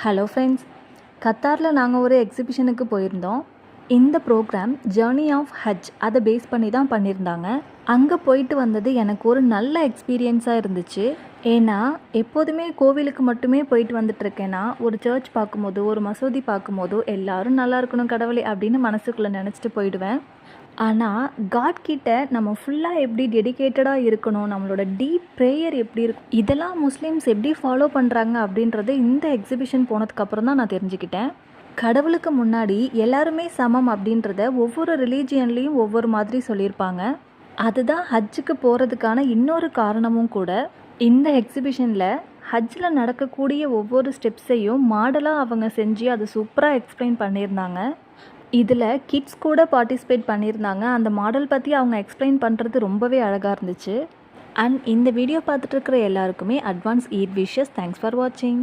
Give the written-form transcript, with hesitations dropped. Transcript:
Hello friends, கத்தாரில் நாங்கள் ஒரு எக்ஸிபிஷனுக்கு போயிருந்தோம். இந்த ப்ரோக்ராம் ஜேர்னி ஆஃப் ஹஜ் அதை பேஸ் பண்ணி தான் பண்ணியிருந்தாங்க. அங்கே போயிட்டு வந்தது எனக்கு ஒரு நல்ல எக்ஸ்பீரியன்ஸாக இருந்துச்சு. ஏன்னா எப்போதுமே கோவிலுக்கு மட்டுமே போயிட்டு வந்துட்டுருக்கேன்னா, ஒரு சர்ச் பார்க்கும்போது, ஒரு மசூதி பார்க்கும்போதோ எல்லோரும் நல்லா இருக்கணும் கடவுளே அப்படின்னு மனசுக்குள்ளே நினச்சிட்டு போயிடுவேன். ஆனால் காட் கிட்ட நம்ம ஃபுல்லாக எப்படி டெடிகேட்டடாக இருக்கணும், நம்மளோட டீப் ப்ரேயர் எப்படி இருக்கும், இதெல்லாம் முஸ்லீம்ஸ் எப்படி ஃபாலோ பண்ணுறாங்க அப்படின்றது இந்த எக்ஸிபிஷன் போனதுக்கப்புறம் தான் நான் தெரிஞ்சுக்கிட்டேன். கடவுளுக்கு முன்னாடி எல்லாருமே சமம் அப்படின்றத ஒவ்வொரு ரிலீஜியன்லேயும் ஒவ்வொரு மாதிரி சொல்லியிருப்பாங்க. அதுதான் ஹஜ்ஜுக்கு போகிறதுக்கான இன்னொரு காரணமும் கூட. இந்த எக்ஸிபிஷனில் ஹஜ்ஜில் நடக்கக்கூடிய ஒவ்வொரு ஸ்டெப்ஸையும் மாடலாக அவங்க செஞ்சு அதை சூப்பராக எக்ஸ்பிளைன் பண்ணியிருந்தாங்க. இதில் கிட்ஸ் கூட பார்ட்டிசிபேட் பண்ணியிருந்தாங்க. அந்த மாடல் பற்றி அவங்க எக்ஸ்பிளைன் பண்ணுறது ரொம்பவே அழகாக இருந்துச்சு. அண்ட் இந்த வீடியோ பார்த்துட்டு இருக்கிற எல்லாருக்குமே advance Eid wishes. Thanks for வாட்சிங்.